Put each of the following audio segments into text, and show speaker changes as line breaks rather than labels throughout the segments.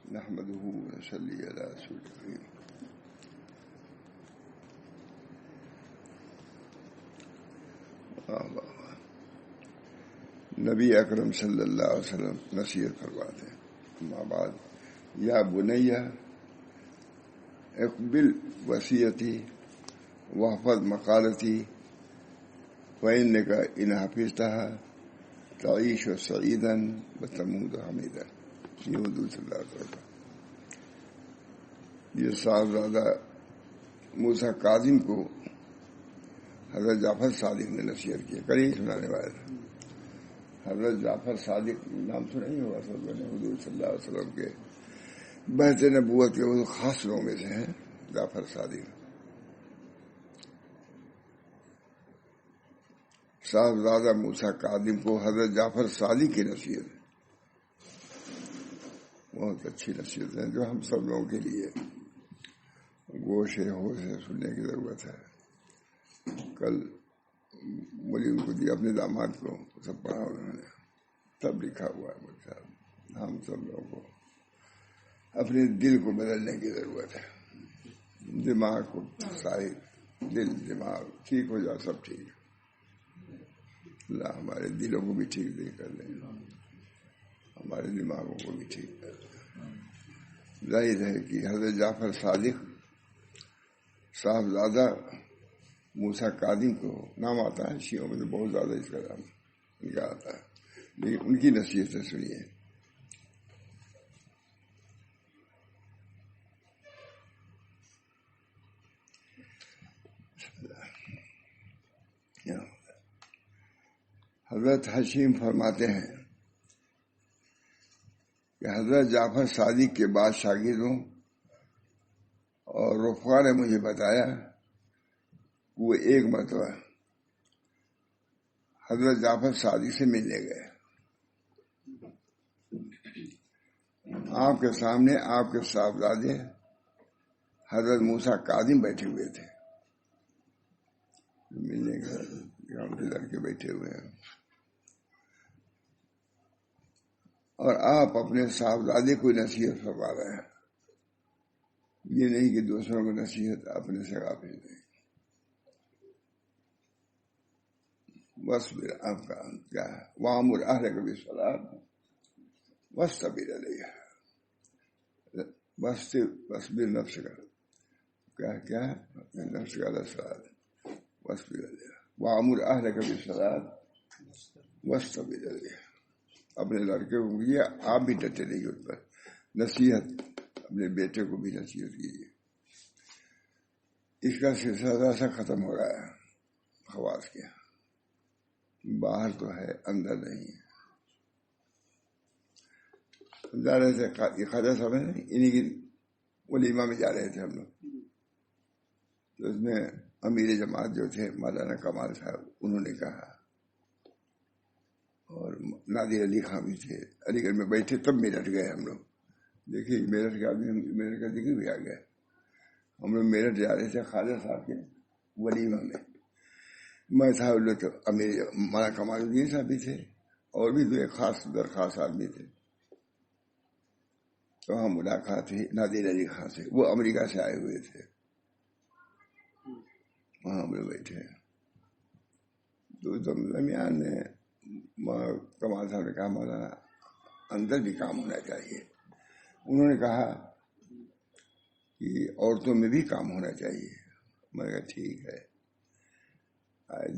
نحمده ونصلي على رسوله الكريم. نبی اکرم صلی اللہ علیہ وسلم نصیحت فرماتے ہیں. اما بعد یا بنیہ اقبل وصیتی واحفظ مقالتی فإنک ان حفظتها تعیش سعیدا وتموت حمیدا. یہ حضور صلی اللہ علیہ وسلم. یہ صاحبزادہ موسیٰ کاظم کو حضرت جعفر صادق نے نصیحت کی. کہیں سنانے والے حضرت جعفر صادق نام تو نہیں ہوگا سب نے. حضور صلی اللہ علیہ وسلم کے بہت نبوت کے وہ خاص لوگوں میں سے ہیں جعفر صادق. صاحبزادہ موسیٰ کاظم کو حضرت جعفر صادق کی نصیحت بہت اچھی نصیحت ہے جو ہم سب لوگوں کے لیے گوش ہوش سے سننے کی ضرورت ہے. کل مجھے ان کو دیا اپنے داماد کو سب پڑھا انہوں نے تب لکھا ہوا ہے. مجھے ہم سب لوگوں کو اپنے دل کو بدلنے کی ضرورت ہے. دماغ کو صحیح دل دماغ ٹھیک ہو جائے سب ٹھیک ہے. اللہ ہمارے دلوں کو بھی ٹھیک دے کر دیں ہمارے دماغوں کو بھی ٹھیک کر دیں. ظاہر ہے کہ حضرت جعفر صادق صاحبزادہ موسیٰ کاظم کو نام آتا ہے شیعوں میں تو بہت زیادہ اس کا نام نکال آتا ہے لیکن ان کی نصیحت سے سنیے. حضرت حشیم فرماتے ہیں کہ حضرت جعفر صادق کے بعد شاگردوں اور رفقا نے مجھے بتایا وہ ایک مرتبہ حضرت جعفر صادق سے ملنے گئے. آپ کے سامنے آپ کے صاحبزادے حضرت موسیٰ کاظم بیٹھے ہوئے تھے. ملنے گئے لڑکے بیٹھے ہوئے ہیں اور آپ اپنے صاحبزادے کو نصیحت فرما رہے ہیں. یہ نہیں کہ دوسروں کو نصیحت اپنے سے غافل نہیں. بس آپ کا کیا ہے وَأَمُرْ أَهْلَكَ بِالصَّلَاةِ وَاصْطَبِرْ عَلَيْهَا. وَاصْبِرْ نَفْسَكَ کیا ہے نفسك عَلَى الصَّلَاةِ وَاصْطَبِرْ عَلَيْهَا وَأَمُرْ أَهْلَكَ بِالصَّلَاةِ وَاصْطَبِرْ عَلَيْهَا. اپنے لڑکے کو کیجیے آپ بھی ڈٹے رہیے اس پر. نصیحت اپنے بیٹے کو بھی نصیحت کیجیے. اس کا سلسلہ ایسا ختم ہو رہا ہے خواص کے باہر تو ہے اندر نہیں ہے. جا رہے تھے یہ خواجہ صاحب ہیں انہیں کی ولیمہ میں جا رہے تھے ہم لوگ. تو اس میں امیر جماعت جو تھے مولانا کمال صاحب انہوں نے کہا اور نادر علی خان بھی تھے علی گڑھ میں بیٹھے تب میرٹھ گئے ہم لوگ. دیکھیے میرٹھ کے آدمی میرٹھ کا ذکر بھی آ گیا. ہم لوگ میرٹھ جا رہے تھے خواجہ صاحب کے ولیمہ میں. میں تھا تو امیر مولانا کمال الدین صاحب بھی تھے اور بھی دو ایک خاص درخواست آدمی تھے. تو ہم ملاقات ہوئی نادر علی خان سے. وہ امریکہ سے آئے ہوئے تھے. وہاں ہم لوگ بیٹھے تو درمیان میں کمال صاحب نے کہا مولانا اندر بھی کام ہونا چاہیے. انہوں نے کہا کہ عورتوں میں بھی کام ہونا چاہیے. میں نے کہا ٹھیک ہے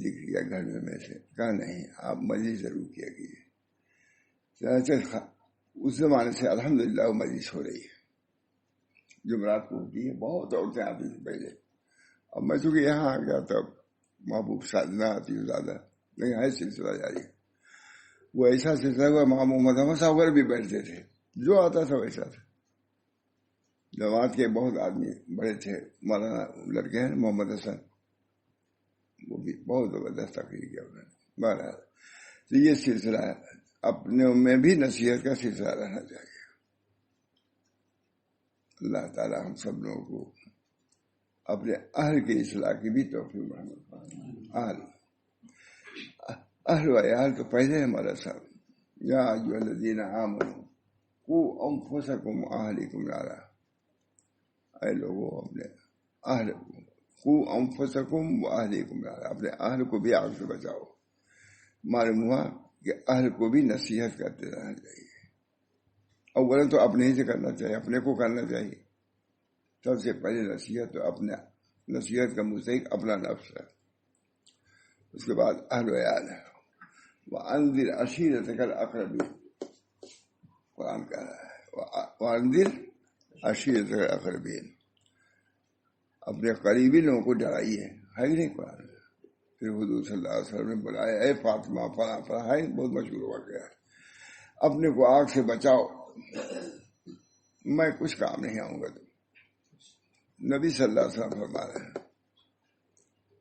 دکھ گیا گھر میں سے. کہا نہیں آپ مجلس ضرور کیا کیجیے. اس زمانے سے الحمدللہ وہ مجلس ہو رہی ہے. جمعرات کو ہوتی ہے بہت عورتیں آتی تھیں پہلے. اب میں چونکہ یہاں آ گیا تب محبوب نہ آتی ہوں زیادہ لیکن ہے سلسلہ جاری. وہ ایسا سلسلہ ہوا محمد احمد صاحب وغیرہ بھی بیٹھتے تھے. جو آتا تھا ویسا تھا. جماعت کے بہت آدمی بڑے تھے. مولانا لڑکے ہیں محمد حسن وہ بھی بہت زبردست تقریر کیا انہوں نے. بہرحال تو یہ سلسلہ ہے اپنے میں بھی نصیحت کا سلسلہ رہنا چاہیے. اللہ تعالی ہم سب لوگوں کو اپنے اہل کی اصلاح کی بھی توفیق محمد. اہل و عیال تو پہلے ہمارا صاحب یا ایھا الذین آمنوا قوا انفسکم واہلیکم نارا، اے لوگوں اپنے اہل قوا انفسکم واہلیکم نارا، اپنے اہل کو بھی آگ سے بچاؤ۔ معلوم ہوا کہ اہل کو بھی نصیحت کرتے رہنا چاہیے۔ اولا تو اپنے ہی سے کرنا چاہیے، اپنے کو کرنا چاہیے۔ سب سے پہلے نصیحت تو اپنے، نصیحت کا مستحق اپنا نفس ہے، اس کے بعد اہل و عیال ہے۔ وَأَنذِرْ عَشِيرَتَكَ الْأَقْرَبِينَ، قرآن کہہ رہا ہے وَأَنذِرْ عَشِيرَتَكَ الْأَقْرَبِينَ، اپنے قریبی لوگوں کو ڈرائیے، ہے ہی نہیں قرآن۔ پھر حضور صلی اللہ علیہ وسلم نے بلایا، اے فاطمہ فلاں فلاں، ہے بہت مشہور ہوا گیا، اپنے کو آگ سے بچاؤ، میں کچھ کام نہیں آؤں گا۔ تو نبی صلی اللہ علیہ وسلم فرما رہے ہیں،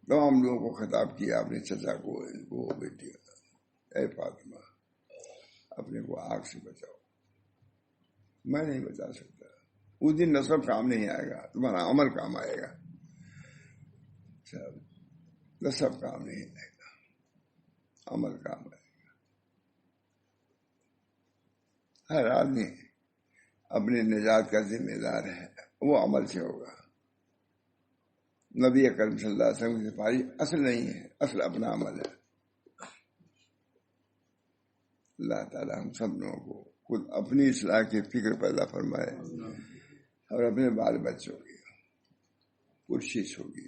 تمام لوگوں کو خطاب کیا، اپنے چچا کو، ان کو، بیٹی، اے فاطمہ اپنے کو آگ سے بچاؤ، میں نہیں بچا سکتا۔ اس دن نسب کام نہیں آئے گا، تمہارا عمل کام آئے گا، نسب کام نہیں آئے گا، عمل کام آئے گا۔ ہر آدمی اپنی نجات کا ذمہ دار ہے، وہ عمل سے ہوگا۔ نبی اکرم صلی اللہ علیہ وسلم کی سفارش اصل نہیں ہے، اصل اپنا عمل ہے۔ اللہ تعالیٰ ہم سب لوگوں کو خود اپنی اصلاح کی فکر پیدا فرمائے، اور اپنے بال بچوں کی کوشش ہوگی،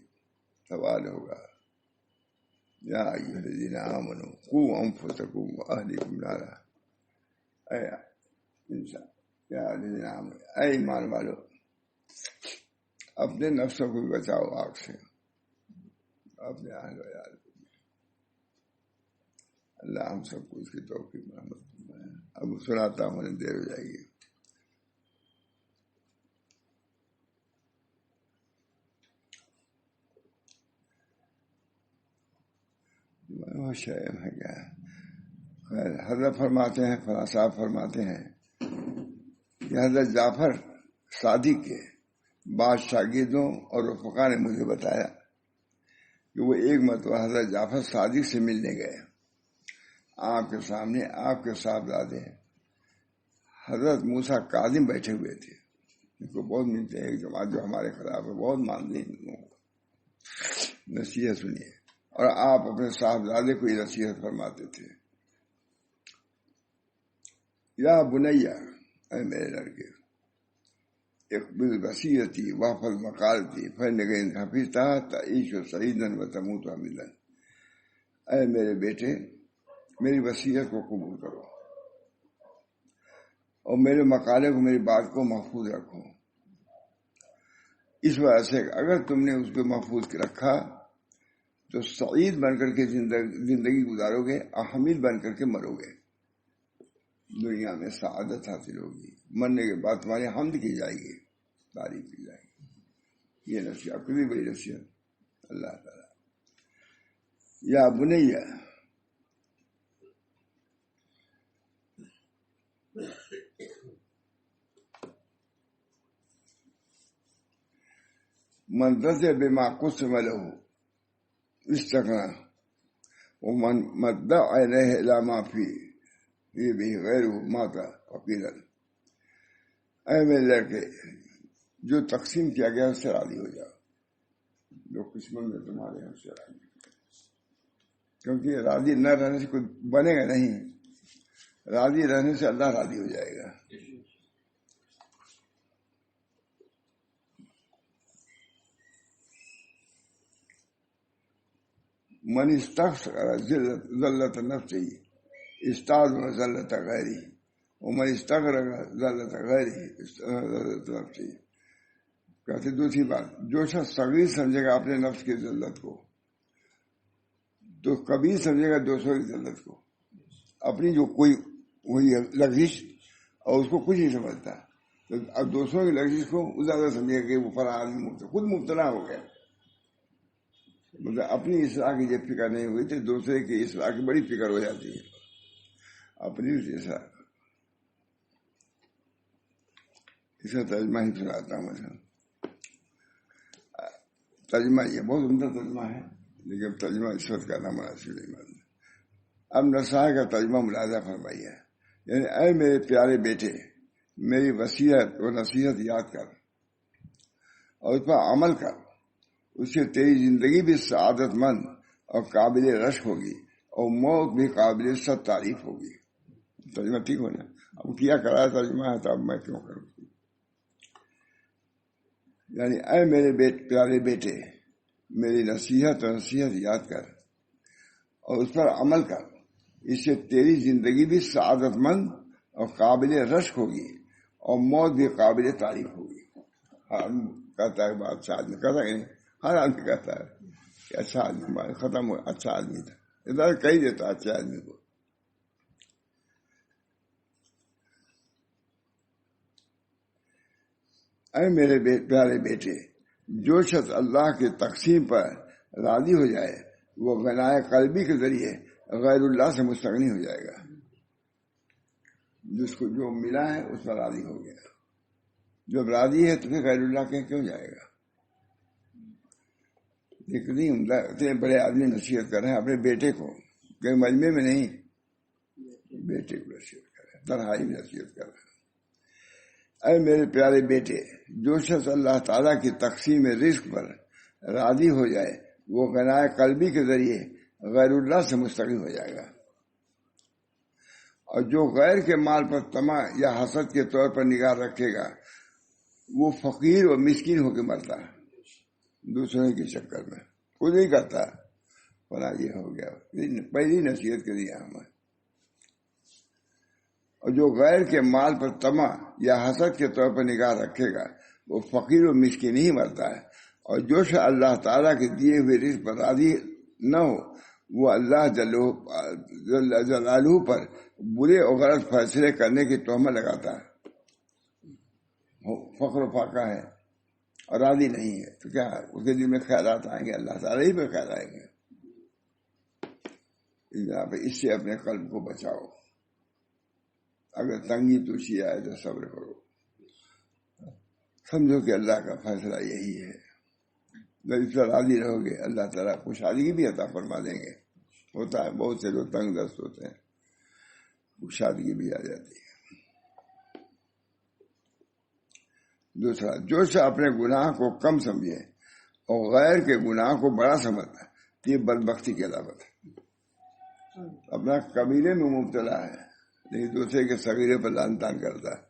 سوال ہوگا، یا ایھا الذین آمنوا قوا انفسکم واہلیکم نارا، اے انسان، یا الذین آمنوا، اے ایمان والو، اپنے نفسوں کو بھی بچاؤ آگ سے، اپنے اہل و عیال کو۔ اللہ ہم سب کو اس کی توفیق مرحمت فرمائے۔ اب سناتا ہوں، دیر ہو جائے گی۔ ہے کیا خیر، حضرت فرماتے ہیں، فلاں صاحب فرماتے ہیں کہ حضرت جعفر صادق کے بعض شاگردوں اور رفقا نے مجھے بتایا کہ وہ ایک مرتبہ حضرت جعفر صادق سے ملنے گئے۔ آپ کے سامنے آپ کے صاحبزادے حضرت موسیٰ کاظم بیٹھے ہوئے تھے، ان کو بہت ملتے ہیں، ایک جماعت جو ہمارے خلاف ہے، بہت مانتے ہیں، نصیحت سنیے، اور آپ اپنے صاحبزادے کو یہ نصیحت فرماتے تھے، یا بنیا، اے میرے لڑکے، اقبل وصیتی واحفظ مقالتی فإنک ان حفظتها تعیش سعیدا وتموت حمیدا، اے میرے بیٹے میری وصیت کو قبول کرو، اور میرے مقالے کو، میری بات کو محفوظ رکھو، اس وجہ سے اگر تم نے اس کو محفوظ رکھا تو سعید بن کر کے زندگی گزارو گے، اور حمید بن کر کے مرو گے، دنیا میں سعادت حاصل ہوگی، مرنے کے بعد تمہاری حمد کی جائے گی، تعریف کی جائے گی۔ یہ نصیحت کبھی بڑی نصیحت اللہ تعالیٰ۔ یا بنیا، من رضی بما قسم له استغنى ومن مدع علیہ الی ما فی به غیرہ مات فقیرا، اے میرے لڑکے جو تقسیم کیا گیا اس سے راضی ہو جاؤ، جو قسمت میں تمہارے ہیں اس سے راضی، کیونکہ راضی نہ رہنے سے کوئی بنے گا نہیں، راضی رہنے سے اللہ راضی ہو جائے گا۔ من استغفر ذلت نفسه استعظم ذلت غیره ومن استغرق ذلت غیره استعظم ذلت نفسه۔ کہتے دوسری بات، جو شخص صغیر سمجھے گا اپنے نفس کی ذلت کو، تو کبیر سمجھے گا دوسروں کی ذلت کو، اپنی جو کوئی وہی لغزش، اور اس کو کچھ نہیں سمجھتا، تو اب دوسروں کی لغزش کو زیادہ سمجھے گا کہ وہ فلاں آدمی خود مبتلا ہو گیا، مطلب اپنی اصلاح کی جب فکر نہیں ہوئی تو دوسرے کی اصلاح کی بڑی فکر ہو جاتی ہے، اپنی اصلاح۔ اس کا ترجمہ ہی سناتا ہوں میں، ترجمہ یہ بہت عمدہ ترجمہ ہے، لیکن ترجمہ اس وقت کرنا مناسب نہیں مانتا۔ اب نصائح کا ترجمہ ملاحظہ فرمائیے، یعنی اے میرے پیارے بیٹے، میری وصیت و نصیحت یاد کر اور اس پر عمل کر، اس سے تیری زندگی بھی سعادت مند اور قابل رشک ہوگی اور موت بھی قابل صد تعریف ہوگی۔ ترجمہ ٹھیک ہونا؟ اب کیا کرا ترجمہ ہے تو اب میں کیوں کروں؟ یعنی اے میرے پیارے بیٹے، میری نصیحت یاد کر اور اس پر عمل کر، اس سے تیری زندگی بھی سعادت مند اور قابل رشک ہوگی اور موت بھی قابل تعریف ہوگی۔ کہتا ہے اچھا آدمی، کہتا ہے ہر آدمی کہتا ہے کہ اچھا آدمی ختم ہو، اچھا آدمی تھا، ادھر کہی دیتا اچھے آدمی کو۔ اے میرے پیارے بیٹے، جو شخص اللہ کے تقسیم پر راضی ہو جائے وہ غنائے قلبی کے ذریعے غیر اللہ سے مستغنی ہو جائے گا۔ جس کو جو ملا ہے اس پر راضی ہو گیا، جب راضی ہے تو پھر غیر اللہ کے کیوں جائے گا؟ اتنے بڑے آدمی نصیحت کر رہے ہیں اپنے بیٹے کو، کہیں مجمع میں نہیں، بیٹے کو نصیحت کر رہے ہیں، تنہائی میں نصیحت کر رہے ہیں۔ اے میرے پیارے بیٹے، جو شخص اللہ تعالیٰ کی تقسیم رزق پر راضی ہو جائے وہ غنائے قلبی کے ذریعے غیر اللہ سے مستغنی ہو جائے گا، اور جو غیر کے مال پر طمع یا حسد کے طور پر نگاہ رکھے گا وہ فقیر و مسکین ہو کے مرتا ہے، دوسروں کے چکر میں کچھ نہیں کرتا، فلاں یہ ہو گیا، پہلی نصیحت کے لیے ہمیں۔ اور جو غیر کے مال پر طمع یا حسد کے طور پر نگاہ رکھے گا وہ فقیر و مسکین ہی مرتا ہے، اور جو شخص اللہ تعالیٰ کے دیے ہوئے رزق پر راضی نہ ہو وہ اللہ جل جلالہ پر برے اور غلط فیصلے کرنے کی تہمت لگاتا ہے، فخر و فاقہ ہے اور راضی نہیں ہے، تو کیا ہے اس کے دل میں خیالات آئیں گے، اللہ تعالیٰ ہی پہ خیال آئیں گے۔ اس سے اپنے قلب کو بچاؤ، اگر تنگی توشی آئے تو صبر کرو، سمجھو کہ اللہ کا فیصلہ یہی ہے، جب اس پر راضی رہو گے اللہ تعالیٰ خوشحالی بھی عطا فرما دیں گے۔ ہوتا ہے بہت سے لوگ تنگ دست ہوتے ہیں، خوشحالی بھی آ جاتی ہے۔ دوسرا، جو شخص اپنے گناہ کو کم سمجھے اور غیر کے گناہ کو بڑا سمجھتا ہے تو یہ بدبختی کی علامت ہے۔ اپنا کبیرے میں مبتلا ہے لیکن دوسرے کے صغیرے پر لعن طعن کرتا ہے،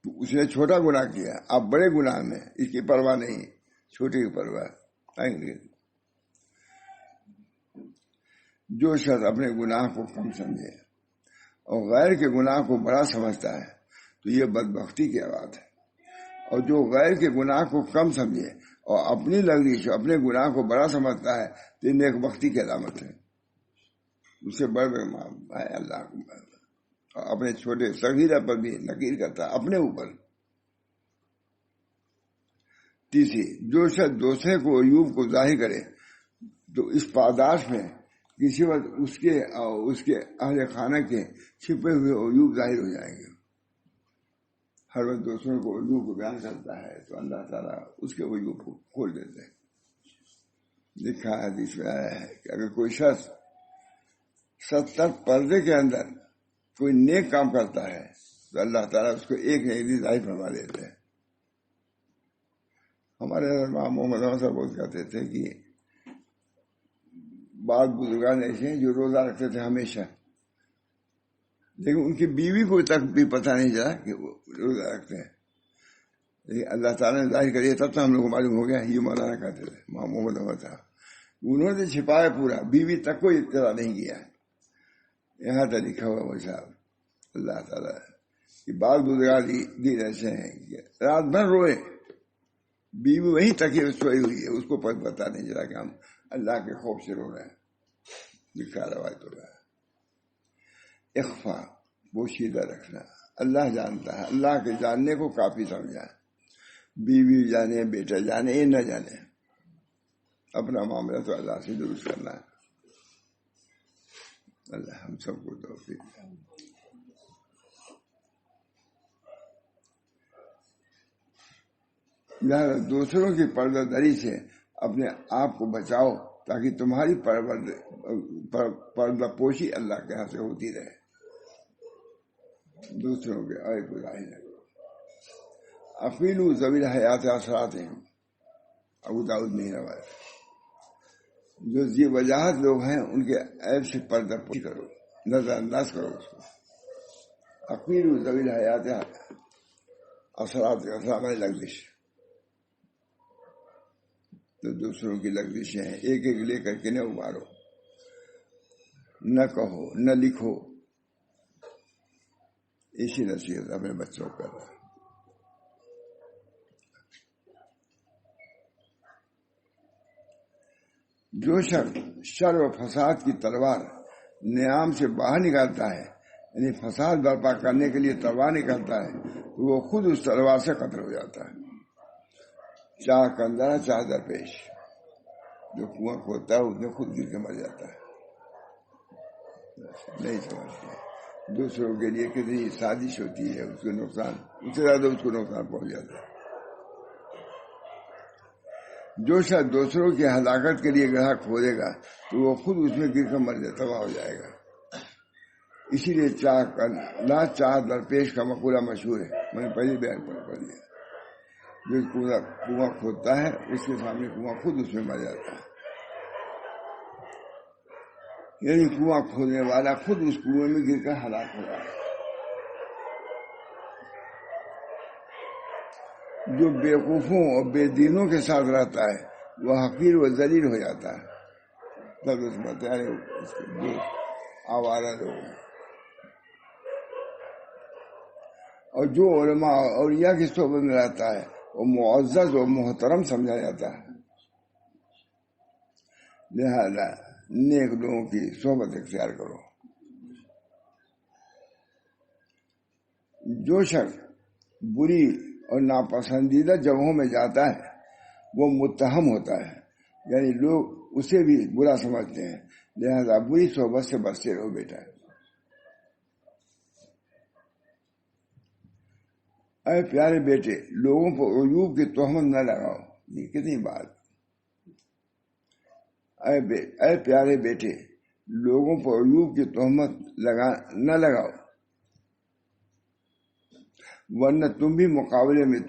تو اس نے چھوٹا گناہ کیا، آپ بڑے گناہ میں، اس کی پرواہ نہیں، چھوٹے کی پرواہ۔ جو شخص اپنے گناہ کو کم سمجھے اور غیر کے گناہ کو بڑا سمجھتا ہے تو یہ بدبختی کی بات ہے، اور جو غیر کے گناہ کو کم سمجھے اور اپنی لغزش اپنے گناہ کو بڑا سمجھتا ہے تو یہ نیک بختی کی علامت ہے۔ اس سے بڑھ ہے اللہ کو، اور اپنے چھوٹے صغیرہ پر بھی نکیر کرتا ہے اپنے اوپر۔ تیسری، جو شخص دوسرے کو عیوب کو ظاہر کرے تو اس پاداش میں کسی وقت اس کے اہل خانہ کے چھپے ہوئے عیوب ظاہر ہو جائیں گے۔ ہر وقت دوسروں کو عیوب کو بیان کرتا ہے تو اللہ تعالیٰ اس کے عیوب کو کھول دیتے ہیں۔ لکھا ہے حدیث میں آیا ہے کہ اگر کوئی شخص 70 پردے کے اندر کوئی نیک کام کرتا ہے تو اللہ تعالیٰ اس کو ایک نئی دن ظاہر فرما دیتے ہیں۔ ہمارے امام محمد صاحب بہت کہتے تھے کہ بعض بزرگان ایسے ہیں جو روزہ رکھتے تھے ہمیشہ، لیکن ان کی بیوی کو تک بھی پتہ نہیں چلا کہ وہ روزہ رکھتے ہیں، لیکن اللہ تعالیٰ نے ظاہر کر دیا، تب تو ہم لوگ کو معلوم ہو گیا۔ یہ مولانا کہتے تھے محمد صاحب، انہوں نے چھپایا پورا، بیوی تک کو اطلاع نہیں کیا۔ یہاں تک لکھا ہوا وہ صاحب اللہ تعالیٰ کہ بعض بزرگان دین ایسے ہیں کہ رات بھر روئے، بیوی وہیں تک ہی سوئی ہوئی ہے، اس کو پتہ نہیں چلا کہ ہم اللہ کے خوف سے رو رہے ہیں۔ لکھا روایت ہو رہا ہے۔ اخفا، پوشیدہ رکھنا، اللہ جانتا ہے، اللہ کے جاننے کو کافی سمجھا، بیوی جانے بیٹا جانے یہ نہ جانے، اپنا معاملہ تو اللہ سے درست کرنا ہے۔ اللہ ہم سب کو توفیق دے۔ لہذا دوسروں کی پردہ دری سے اپنے آپ کو بچاؤ تاکہ تمہاری پردہ پوشی اللہ کے ہاں سے ہوتی رہے۔ دوسروں کے عیب کو ظاہر نہ کرو. اقیلو ذوی الحیات اثرات ہیں، ابو داؤد میں روایت. جو یہ وجاہت لوگ ہیں ان کے عیب سے پردہ پوشی کرو، نظر انداز کرو اس کو. اقیلو ذوی الحیات اثرات لگزش، تو دوسروں کی لگزشیں ہیں ایک ایک لے کر کے نہ ابھارو، نہ کہو، نہ لکھو. اسی نصیحت اپنے بچوں کو کر رہا ہے. جو شخص شر و فساد کی تلوار نیام سے باہر نکالتا ہے، یعنی فساد برپا کرنے کے لیے تلوار نکالتا ہے، تو وہ خود اس تلوار سے قتل ہو جاتا ہے. چاہ کندرا چاہ درپیش، جو کنواں کھودتا ہے اس میں خود گر کے مر جاتا ہے. نہیں سمجھتے دوسروں کے لیے کتنی سازش ہوتی ہے، اس کو نقصان، اس سے زیادہ اس کو نقصان پہنچ جاتا ہے. جو شاید دوسروں کی ہلاکت کے لیے گڑھا کھودے گا تو وہ خود اس میں گر کر مر جائے، تباہ ہو جائے گا. اسی لیے چاہ درپیش کا مقولہ مشہور ہے، میں نے پہلی بیان پڑھ لیا. جو کنواں کھودتا ہے اس کے سامنے کنواں خود اس میں مر جاتا ہے، یعنی کنواں کھودنے والا خود اس کنویں میں گر کر ہلاک ہو رہا ہے. جو بیوقوفوں اور بے دینوں کے ساتھ رہتا ہے وہ حقیر و ذلیل ہو جاتا ہے. تب اس بتائے اس کے دوست آوارہ لوگ ہیں. اور جو علماء اور اولیاء کی صحبت میں رہتا ہے وہ معزز و محترم سمجھا جاتا ہے. لہذا نیک لوگوں کی صحبت اختیار کرو. جو شخص بری اور ناپسندیدہ جگہوں میں جاتا ہے وہ متہم ہوتا ہے، یعنی لوگ اسے بھی برا سمجھتے ہیں. لہذا بری صحبت سے بچتے رہو بیٹا. اے پیارے بیٹے، لوگوں پر عیوب کی تہمت نہ لگاؤ. یہ کتنی بات. اے پیارے بیٹے، لوگوں پر عیوب کی تہمت نہ لگاؤ، ورنہ تم بھی مقابلے میں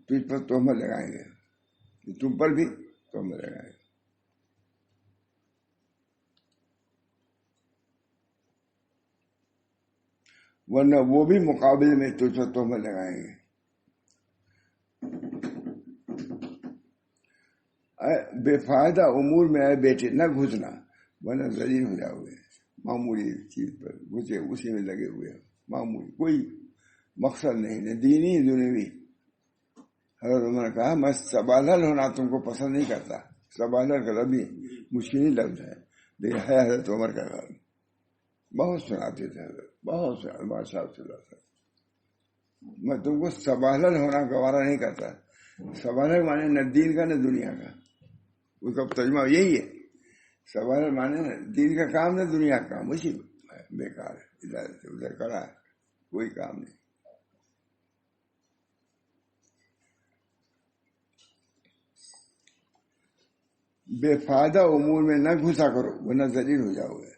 تجھ پر تہمت لگائیں گے، تم پر بھی تہمت لگائیں گے. ورنہ وہ بھی مقابلے میں تجھ پر تہمت لگائیں گے. بے فائدہ امور میں اے بیٹے نہ گھسنا، ورنہ ذلیل ہو جاؤ گے. معمولی چیز پر گھسے اسی میں لگے ہوئے، معمولی کوئی مقصد نہیں، نہ دینی دنیوی. حضرت عمر نے کہا میں سبالل ہونا تم کو پسند نہیں کرتا. سبالل کا لفظ مشکل لفظ ہے لیکن ہے حضرت عمر کا لفظ. بہت سناتے تھے حضرت، بہت سنا صاحب سے میں تم کو سبالل ہونا گوارا نہیں کرتا. سبالل مانے نہ دین کا نہ دنیا کا، اس کا ترجمہ یہی ہے. سبالل مانے نہ دین کا کام نہ دنیا کا کام، اسی بیکار ہے، ادھر کرا ہے، کوئی کام نہیں. بے فائدہ امور میں نہ گھسا کرو ورنہ ذلیل ہو جاؤ گے.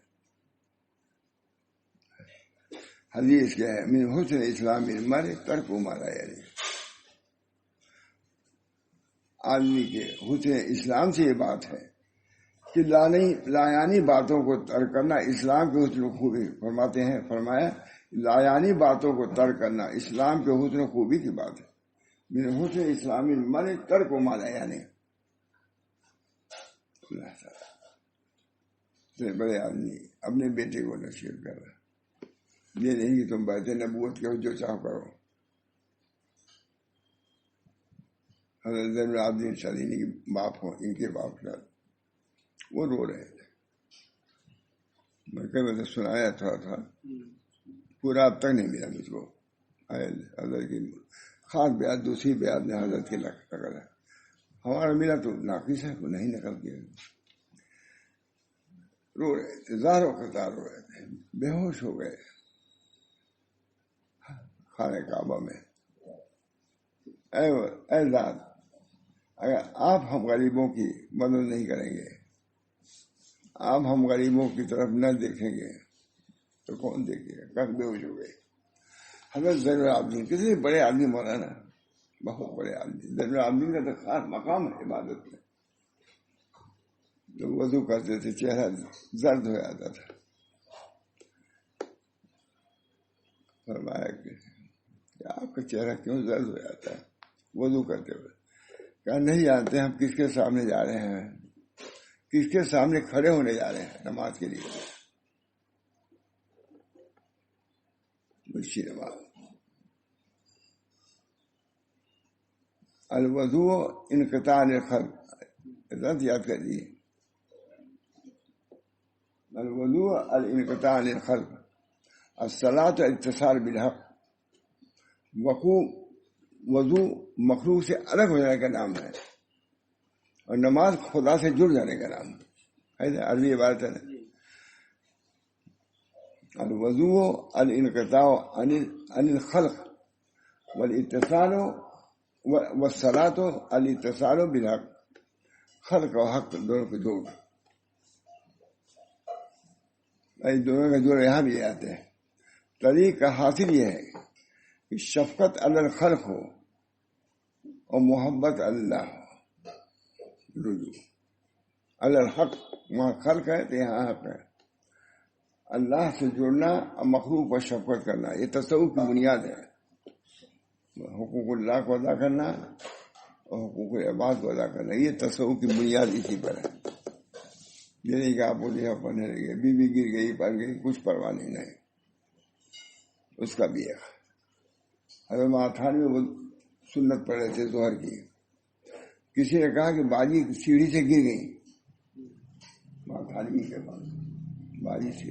حدیث کیا ہے؟ من حسن اسلام المرء ترک ما لا یعنی. آدمی کے حسن اسلام سے یہ بات ہے کہ لایانی باتوں کو ترک کرنا اسلام کے حسن خوبی. فرماتے ہیں، فرمایا لایانی باتوں کو ترک کرنا اسلام کے حسن خوبی کی بات ہے. من حسن اسلام المرء ترک ما لا یعنی. اللہ تعالیٰ سے بڑے آدمی اپنے بیٹے کو نصیحت کر رہا، یہ نہیں کہ تم بیٹھے نبوت کے جو چاہ کرو. حضرت زین العابدین شادینی کے باپ ہوں، ان کے باپ شاید وہ رو رہے تھے. میں کبھی سنایا تھا پورا اب تک نہیں ملا مجھ کو. حضرت کی خاص بیعت دوسری بیعت نے حضرت کی نقل ہے، ہمارا ملا تو ناقص ہے، وہ نہیں نقل کیا. رو رہے تھے، زاروں قطار رو رہے تھے، بے ہوش ہو گئے خانہ کعبہ میں. اے ذات، اگر آپ ہم غریبوں کی مدد نہیں کریں گے، آپ ہم غریبوں کی طرف نہ دیکھیں گے، تو کون دیکھے گا؟ کب بے ہوش ہو گئے. حضرت زین العابدین کتنے بڑے آدمی مولانا، بہت بڑے آدمی. زین العابدین کا تو خاص مقام ہے عبادت میں. جو وضو کرتے تھے چہرہ زرد ہو جاتا تھا. فرمایا کہ آپ کا چہرہ کیوں زرد ہو جاتا ہے وضو کرتے ہوئے؟ کہا نہیں جانتے ہم کس کے سامنے جا رہے ہیں، کس کے سامنے کھڑے ہونے جا رہے ہیں نماز کے لیے. مشی نماز. الوضو انقطاع الخلق، یاد کر لیجیے. الوضو الانقطاع الخلق، الصلاۃ اتصال بالحق. وضو مخلوق سے الگ ہو جانے کا نام ہے، اور نماز خدا سے جڑ جانے کا نام ہے. عربی عبارت ہے. الوضو الانقطاع عن الخلق والاتصال والصلاۃ الاتصال بالحق. خلق و حق دونوں کو جوڑ، دونوں کا جوڑ یہاں بھی آتے ہیں. طریق کا حاصل یہ ہے کہ شفقت علی الخلق ہو اور محبت اللہ ہو. رجوع علی الحق، وہاں خلق ہے تو یہاں حق ہے. اللہ سے جڑنا اور مخلوق پر شفقت کرنا، یہ تصوف کی بنیاد ہے. حقوق اللہ کو ادا کرنا اور حقوق عباد کو ادا کرنا، یہ تصوف کی بنیاد اسی پر ہے. یہ نہیں کہ آپ بولے پڑھنے لگے، بیوی گر گئی پڑ گئی کچھ پرواہ نہیں. اس کا بھی ایک حضرت ماتھان میں وہ سنت پڑھ رہے تھے ظہر کی. کسی نے کہا کہ باجی سیڑھی سے گر گئی، ماتھانوی کے پاس باجی سے.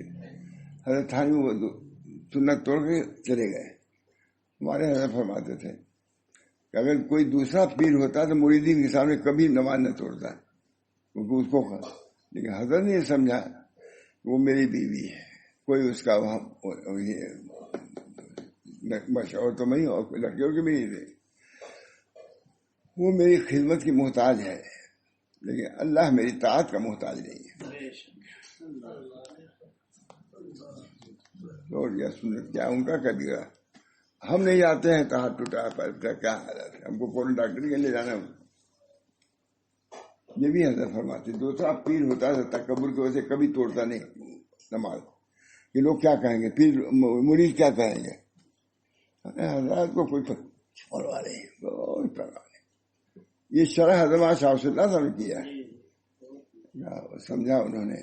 حضرت تھانوی وہ سنت توڑ کے چلے گئے. ہمارے حضرت فرماتے تھے کہ اگر کوئی دوسرا پیر ہوتا تو مریدین کے سامنے کبھی نماز نہ توڑتا، کیونکہ اس کو. لیکن حضرت نے یہ سمجھا کہ وہ میری بیوی ہے، کوئی اس کا وہاں مشہور تو نہیں اور کوئی لڑکیوں کے بھی نہیں تھے. وہ میری خدمت کی محتاج ہے، لیکن اللہ میری طاعت کا محتاج نہیں ہے. اور یہ سنت کیا ان کا کبھی گا. ہم نہیں جاتے ہیں تو ہاتھ ٹوٹا پر کیا حالت ہے، ہم کو کون ڈاکٹر کے لے جانا. یہ بھی حضرت فرماتے دوسرا پیر ہوتا ہے تکبر کی وجہ سے کبھی توڑتا نہیں نماز. یہ لوگ کیا کہیں گے، پیر مرید کیا کہیں گے. حضرات کو کوئی پرواہ نہیں، کوئی پرواہ نہیں. یہ شرح حضرت شاہ صلی اللہ علیہ وسلم کیا ہے، سمجھا انہوں نے.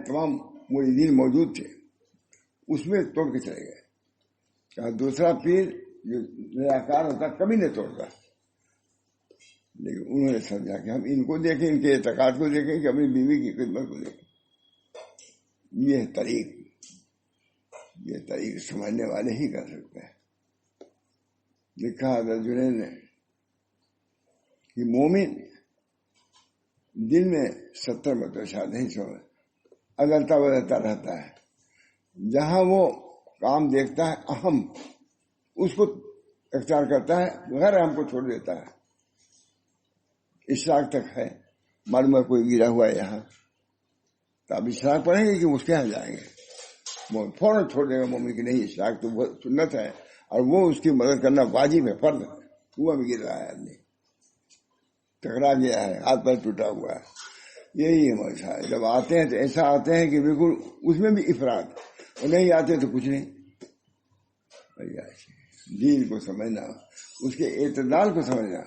تمام مریدین موجود تھے، اس میں توڑ کے چلے گئے. دوسرا پیر جو ریاکار ہوتا کبھی نہیں توڑتا. لیکن انہوں نے سمجھا کہ ہم ان کو دیکھیں، ان کے اعتقاد کو دیکھیں کہ اپنی بیوی کی خدمت کو دیکھیں. یہ طریق سمجھنے والے ہی کر سکتے ہیں. لکھا حضرت جنید نے کہ مومن دل میں 70 مرتبہ شاید نہیں سمجھ اگلتا بدلتا رہتا ہے. جہاں وہ کام دیکھتا ہے اہم، اس کو اختیار کرتا ہے، غیر اہم کو چھوڑ دیتا ہے. اشراق تک ہے، معلوم ہے کوئی گرا ہوا ہے یہاں، تو اب اشراق پڑھیں گے کہ اس کے یہاں جائیں گے. فوراً چھوڑ دے گا مومن کی نہیں، اشراق تو وہ سنت ہے اور وہ اس کی مدد کرنا واجب ہے، فرض ہے. کنواں میں گر رہا ہے آدمی، ٹکرا گیا ہے، ہاتھ پیر ٹوٹا ہوا ہے. یہی ہے مسئلہ. جب آتے ہیں تو ایسا آتے ہیں کہ بالکل اس میں بھی افراد، اور نہیں آتے تو کچھ نہیں. دین کو سمجھنا، اس کے اعتدال کو سمجھنا.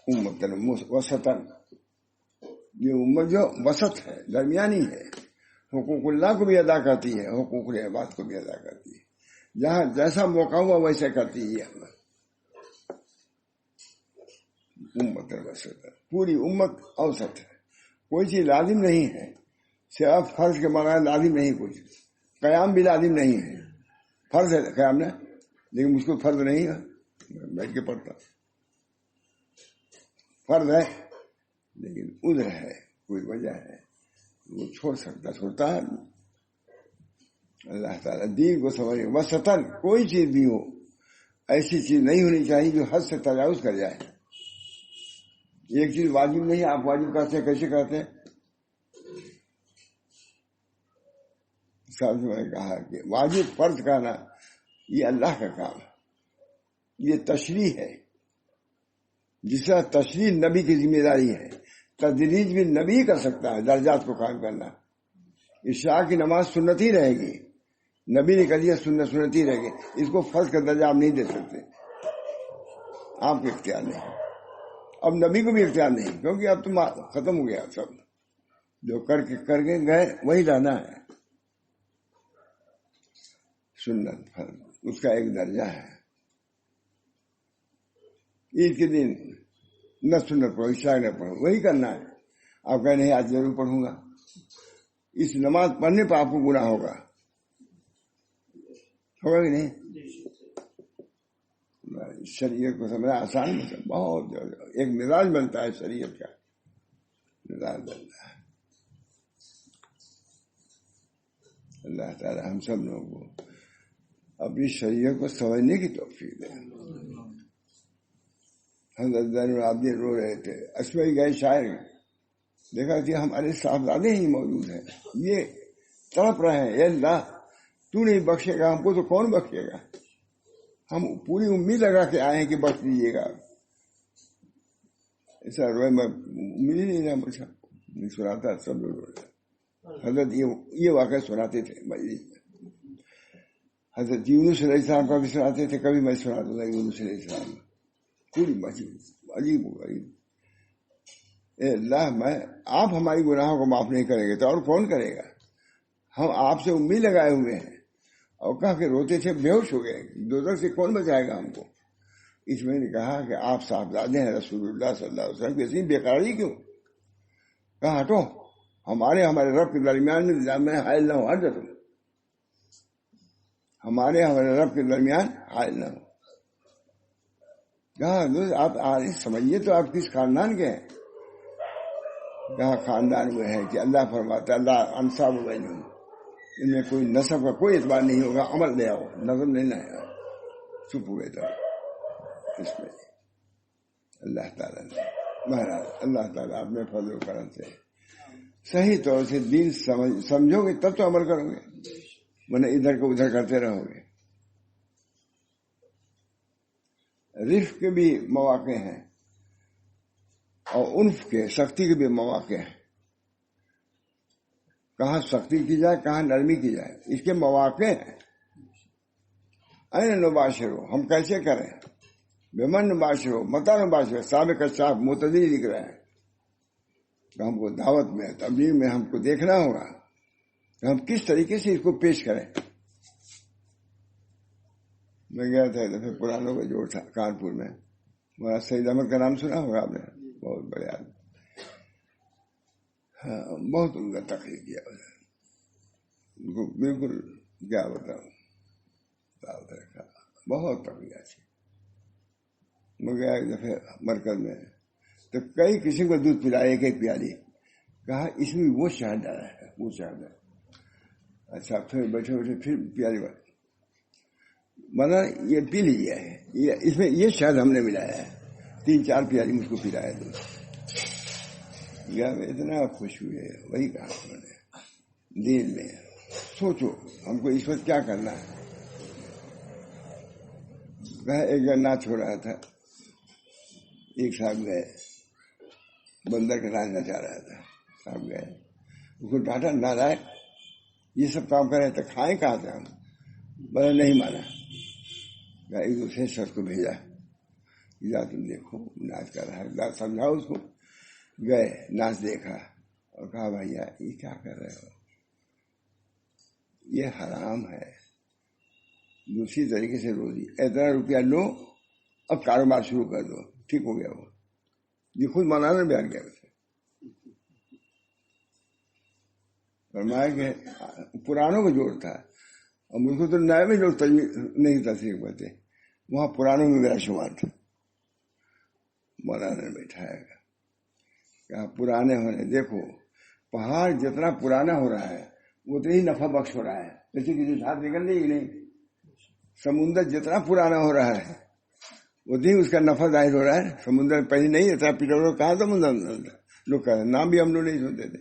امتن وسطن، یہ امت جو وسط ہے، درمیانی ہے. حقوق اللہ کو بھی ادا کرتی ہے، حقوق العباد کو بھی ادا کرتی ہے. جہاں جیسا موقع ہوا ویسے کرتی ہے. امت وسط، پوری امت اوسط ہے. کوئی چیز لازم نہیں ہے، صرف فرض کے بغیر لازم نہیں. کچھ قیام بھی لازم نہیں ہے، فرض ہے قیام نے، لیکن مجھ کو فرض نہیں ہے بیٹھ کے پڑھتا. فرض ہے لیکن عذر ہے، کوئی وجہ ہے، وہ چھوڑ سکتا، چھوڑتا ہے. اللہ تعالیٰ دین کو سمجھے. وسطن، کوئی چیز بھی ہو ایسی چیز نہیں ہونی چاہیے جو حد سے تجاوز کر جائے. ایک چیز واجب نہیں، آپ واجب کرتے ہیں، کیسے کرتے ہیں؟ سب سے میں نے کہا کہ واجب فرض کہنا یہ اللہ کا کام ہے، یہ تشریح ہے، جس طرح تشریح نبی کی ذمہ داری ہے، تدریج بھی نبی کر سکتا ہے، درجات کو قائم کرنا۔ عشاء کی نماز سنت ہی رہے گی، نبی نے کہہ دیا سنت ہی رہے گی، اس کو فرض کا درجہ آپ نہیں دے سکتے، آپ کو اختیار نہیں، اب نبی کو بھی اختیار نہیں، کیونکہ اب تو ختم ہو گیا، سب جو کر کے گئے وہی رہنا ہے۔ سنت فرض اس کا ایک درجہ ہے۔ عید کے دن نہ سنت پڑھو، عشاء نہ پڑھو، وہی کرنا ہے۔ آپ کہیں نہیں آج ضرور پڑھوں گا، اس نماز پڑھنے پہ آپ کو گناہ ہوگا کہ نہیں؟ شریعت کو سمجھنا آسان نہیں ہے، بہت ایک مزاج بنتا ہے، شریعت کا مزاج بنتا ہے۔ اللہ تعالی ہم سب لوگوں کو اپنی شریعت کو سمجھنے کی توفیق دے۔ حضرت زین العابدین رو رہے تھے، اسمعی گئے شاعر، دیکھا کہ ہمارے صاحبزادے ہی موجود ہیں، یہ تڑپ رہے ہیں، اے اللہ تو نہیں بخشے گا ہم کو تو کون بخشے گا؟ ہم پوری امید لگا کے آئے ہیں کہ بخش دیجیے گا۔ ایسا روئے، میں امید ہی نہیں رہا، مجھے نہیں سناتا، سب لوگ رو رہے۔ حضرت یہ واقعہ سناتے تھے مجلس میں، حضرت یونس علیہ السلام کا بھی سناتے تھے، کبھی میں سناتا تھا یونس علیہ السلام، پوری مجلس عجیب و غریب۔ اے اللہ آپ ہماری گناہوں کو معاف نہیں کریں گے تو اور کون کرے گا؟ ہم آپ سے امید لگائے ہوئے ہیں، اور کہا کہ روتے تھے، بے ہوش ہو گئے، دوزخ سے کون بچائے گا ہم کو؟ اس میں نے کہا کہ آپ صاحبزادے ہیں رسول اللہ صلی اللہ علیہ وسلم، اتنی بےقراری کیوں؟ کہا ہٹو، ہمارے رب کے درمیان میں حائل نہ ہو، ہٹ جا تم، ہمارے رب کے درمیان حائل نہ ہو۔ کہا آپ سمجھیے تو آپ کس خاندان کے ہیں؟ کہا خاندان وہ ہے کہ اللہ فرماتا ہے اللہ انصاب بینہم، ان میں کوئی نسب کا کوئی اعتبار نہیں ہوگا، عمل لے آؤ، نظم نہیں آیا، چپ ہوئے تھا۔ اس میں اللہ تعالیٰ نے مہاراج اللہ تعالیٰ اپنے فضل و کرم سے صحیح طور سے دین سمجھو گے تب تو عمل کرو گے، ورنہ ادھر کو ادھر کرتے رہو گے۔ رفق کے بھی مواقع ہیں اور عنف کے، سختی کے بھی مواقع ہیں، کہاں سختی کی جائے کہاں نرمی کی جائے، اس کے مواقع ہیں۔ این نباشرو، ہم کیسے کریں؟ بمن نباشرو، متا نباشرو، سابق صاحب متدی لکھ رہے ہیں کہ ہم کو دعوت میں تبلیغ میں ہم کو دیکھنا ہوگا کہ ہم کس طریقے سے اس کو پیش کریں۔ میں گیا تھا دفعہ پرانوں کا جوڑ تھا کانپور میں، مولانا سعید احمد کا نام سنا ہوگا آپ نے، بہت بڑے آدمی، بہت ان کا تقریر کیا، بالکل کیا بتاؤں، بہت تقریر اچھی۔ میں گیا ایک دفعہ مرکز میں تو کئی قسم کا دودھ پلایا، ایک ایک پیالی، کہا اس میں وہ شہد ڈالا ہے، وہ شہد ہے۔ اچھا پھر بیٹھے پھر پیالی بات، مطلب یہ پی لیجیے، اس میں یہ شہد ہم نے ملایا ہے، 3-4 پیالی مجھ کو پلایا دودھ، میں اتنا خوش ہوئے، وہی کہا انہوں نے دل میں، سوچو ہم کو اس وقت کیا کرنا ہے۔ ایک ناچ ہو رہا تھا، ایک صاحب گئے، بندر کا ناچ نچا رہا تھا، صاحب گئے اس کو ڈانٹا، نالائق یہ سب کام کر رہے تھے، کھائیں کہاں سے ہم؟ بڑا نہیں مانا، ایک دوسرے شخص کو بھیجا، جا تم دیکھو ناچ کر رہا ہے، سمجھاؤ اس کو۔ گئے ناچ دیکھا اور کہا بھیا یہ کیا کر رہے ہو، یہ حرام ہے، دوسری طریقے سے روزی، اتنا روپیہ لو اب کاروبار شروع کر دو، ٹھیک ہو گیا۔ وہ یہ خود مولانا نے بیان کیا اسے، فرمایا کہ پرانوں کو جوڑ تھا، اور مجھ کو تو نئے میں لوگ نہیں تصدیق کرتے، وہاں پرانوں میں میرا شمار تھا۔ مولانا نے بیٹھایا کہا پرانے ہونے، دیکھو پہاڑ جتنا پرانا ہو رہا ہے اتنا ہی نفع بخش ہو رہا ہے، جیسے کسی ساتھ نکل نہیں نہیں، سمندر جتنا پرانا ہو رہا ہے اتنی اس کا نفع ظاہر ہو رہا ہے۔ سمندر پہلے نہیں رہتا، پیٹرول کہاں سمندر لوگ کہتے نام بھی ہم لوگ نہیں سنتے تھے،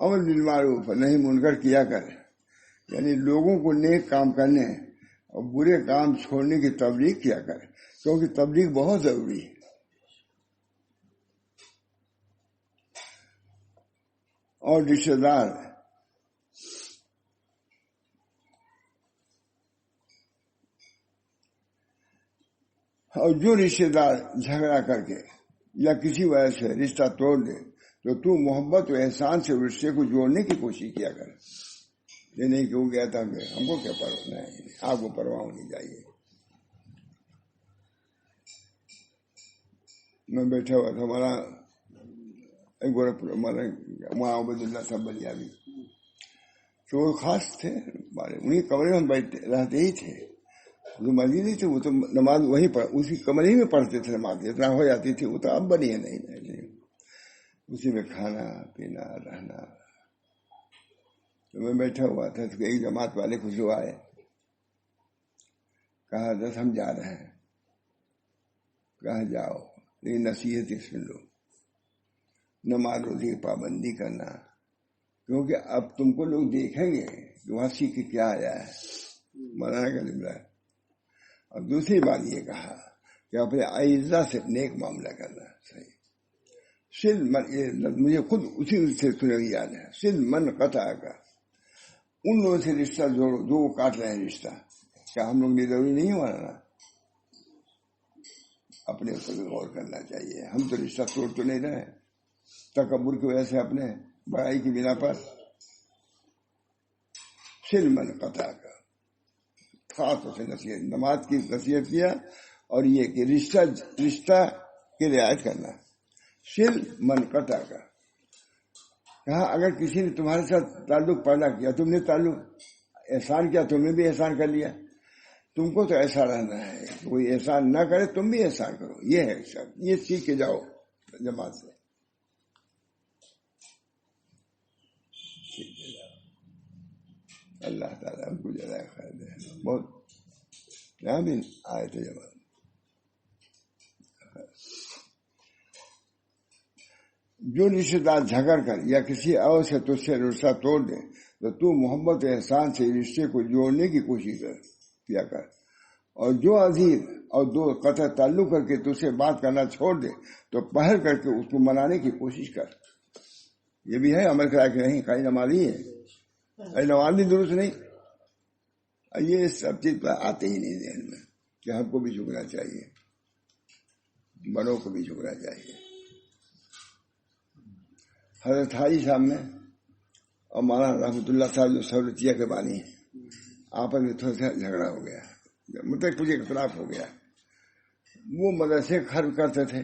امر بالمعروف نہیں منکر کیا کر، یعنی لوگوں کو نیک کام کرنے اور برے کام چھوڑنے کی تبلیغ کیا کر، کیونکہ تبلیغ بہت ضروری ہے۔ اور رشتے دار اور جو رشتے دار جھگڑا کر کے یا کسی وجہ سے رشتہ توڑ دے تو محبت و احسان سے رشتے کو جوڑنے کی کوشش کیا کر۔ یہ نہیں کہ وہ گیا تھا کہ ہم کو کیا پرواہ نہیں، آپ کو پرواہ ہونی چاہیے۔ میں بیٹھا ہوا تھا، ہمارا گورکھپور ہمارا وہاں عبید اللہ صاحب بلیابی، تو وہ خاص تھے، انہیں کمرے میں ہم رہتے ہی تھے، جو مسجد ہی تھے، وہ تو نماز وہیں اسی کمرے ہی میں پڑھتے تھے، نماز اتنا ہو جاتی تھی، وہ تو اب بنی ہے نہیں، اسی میں کھانا پینا رہنا۔ تو میں بیٹھا ہوا تھا تو ایک جماعت والے خوشبو آئے، کہا دس ہم جا رہے ہیں، کہاں جاؤ، لیکن نصیحت سن لو، نماز روزے کی پابندی کرنا، کیونکہ اب تم کو لوگ دیکھیں گے کہ وہاں سیکھ کے کیا آیا ہے، مولانا کا جملہ ہے۔ اور دوسری بات یہ کہا کہ اپنے اعزا سے نیک معاملہ کرنا، صحیح سل من، مجھے خود اسی سے سنے یاد ہے، سل من قطع کا، ان لوگوں سے رشتہ جوڑو جو وہ کاٹ رہے ہیں رشتہ۔ کیا ہم لوگ ضروری نہیں ہمارا اپنے اوپر بھی غور کرنا چاہیے، ہم تو رشتہ توڑ تو نہیں رہے، تکبر کی وجہ سے اپنے بڑائی کی بنا پر سل من قطع کا، خاص طور سے نصیحت، نماز کی نصیحت کیا، اور یہ کہ رشتہ کی رعایت کرنا، سل من قطع کا۔ کہا اگر کسی نے تمہارے ساتھ تعلق پیدا کیا، تم نے تعلق احسان کیا، تم نے بھی احسان کر لیا، تم کو تو ایسا رہنا ہے، کوئی احسان نہ کرے تم بھی احسان کرو، یہ ہے سب، یہ سیکھ کے جاؤ جماعت سے۔ اللہ تعالیٰ ہم کو جزائے خیر دے، بہت یہاں بھی آئے تھے جب جو رشتے دار جھگڑ کر یا کسی اور سے تجھ سے رشتہ توڑ دے تو محبت احسان سے رشتے کو جوڑنے کی کوشش کیا کر، اور جو عزیز اور دو قطع تعلق کر کے تجھ سے بات کرنا چھوڑ دے تو پہل کر کے اس کو منانے کی کوشش کر۔ یہ بھی ہے عمل کرا کہ نہیں، کئی نمازی ہے، نماز بھی درست نہیں، یہ سب چیز پر آتے ہی نہیں ذہن میں کہ ہم کو بھی جھکنا چاہیے، بڑوں کو بھی جھکنا چاہیے۔ حضرت حاجی صاحب میں اور مولانا رحمۃ اللہ صاحب جو سہولتیہ کے بانی ہیں، آپس میں تھوڑا سا جھگڑا ہو گیا، مطلب کچھ اختلاف ہو گیا۔ وہ مدرسے خرچ کرتے تھے،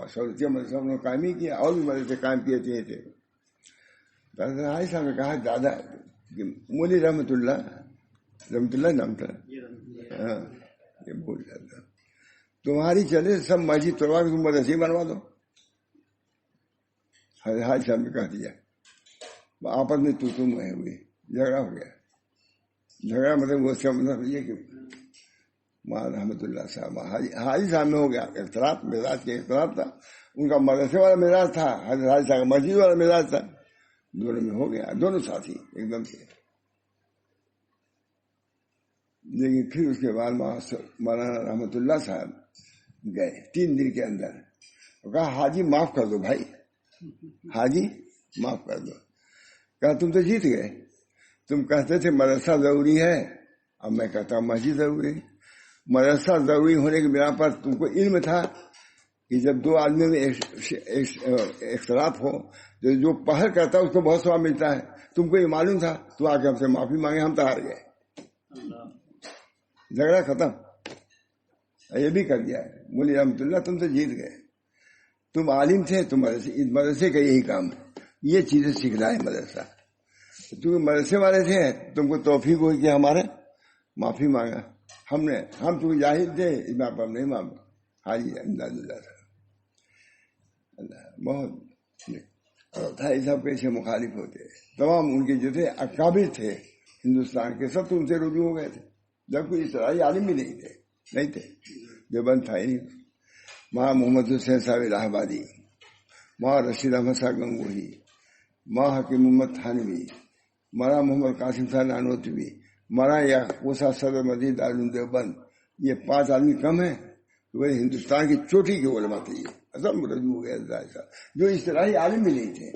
سہولتیہ مدرسہ انہوں نے قائم ہی کیا، اور بھی مدرسے قائم کیے تھے۔ حضرت حاجی صاحب نے کہا دادا کہ مولی رحمۃ اللہ نام تھا، ہاں یہ بھول جاتا، تمہاری چلے سب مسجد توڑوا کے تم مدرسے بنوا دو۔ حاجی صاحب نے کہہ دیا، آپس میں تو تم ہوئی، جھگڑا ہو گیا۔ جھگڑا مطلب وہ سب مطلب یہ کہ مولانا رحمۃ اللہ صاحب حاجی صاحب میں ہو گیا اختلاف، مزاج کے اختلاف تھا، ان کا مدرسے والا مزاج تھا، حضرت حاجی صاحب کا مسجد والا مزاج تھا، دونوں میں ہو گیا، دونوں ساتھی ایک دم سے۔ لیکن پھر اس کے بعد مولانا رحمۃ اللہ صاحب گئے 3 دن کے اندر، کہا حاجی معاف کر دو بھائی، حاجی معاف کر دو۔ کہا تم تو جیت گئے، تم کہتے تھے مدرسہ ضروری ہے، اب میں کہتا ہوں مسجد ضروری ہے۔ مدرسہ ضروری ہونے کی بنا پر تم کو علم تھا کہ جب 2 آدمی میں اختلاف ہو تو جو پہل کرتا ہے اس کو بہت ثواب ملتا ہے، تم کو یہ معلوم تھا، تو آ کے ہم سے معافی مانگے، ہم تو ہار گئے، جھگڑا ختم۔ یہ بھی کر دیا ہے مولی رحمۃ اللہ، تم تو جیت گئے، تم عالم تھے، تم مدرسے کا یہی کام ہے، یہ چیزیں سیکھنا ہے مدرسہ۔ تم مدرسے والے تھے، تم کو توفیق ہوئی کہ ہمارے معافی مانگا، ہم تو جاہل تھے، اس بات پر نہیں معلوم۔ حاجی امداد اللہ صاحب اللہ بہت حاجی صاحب کیسے مخالف ہوتے، تمام ان کے جو تھے اکابر تھے ہندوستان کے، سب تو ان سے رجوع ہو گئے تھے، جب کوئی اسرائیلی عالم بھی نہیں تھے، دیوبند تھا ہی نہیں۔ وہاں محمد حسین صاحب الہ آبادی، وہاں رشید احمد صاحب گنگوہی، ماں حکیم محمد تھانوی، مولانا محمد قاسم صاحب نانوتوی، مولانا یعقوب صدر مسجد دارالعلوم دیوبند، یہ 5 آدمی کم ہیں؟ وہ ہندوستان کی چوٹی کے علماء تھے، یہ اصل رجوع ہو گیا جو اصطلاحی عالم بھی نہیں تھے.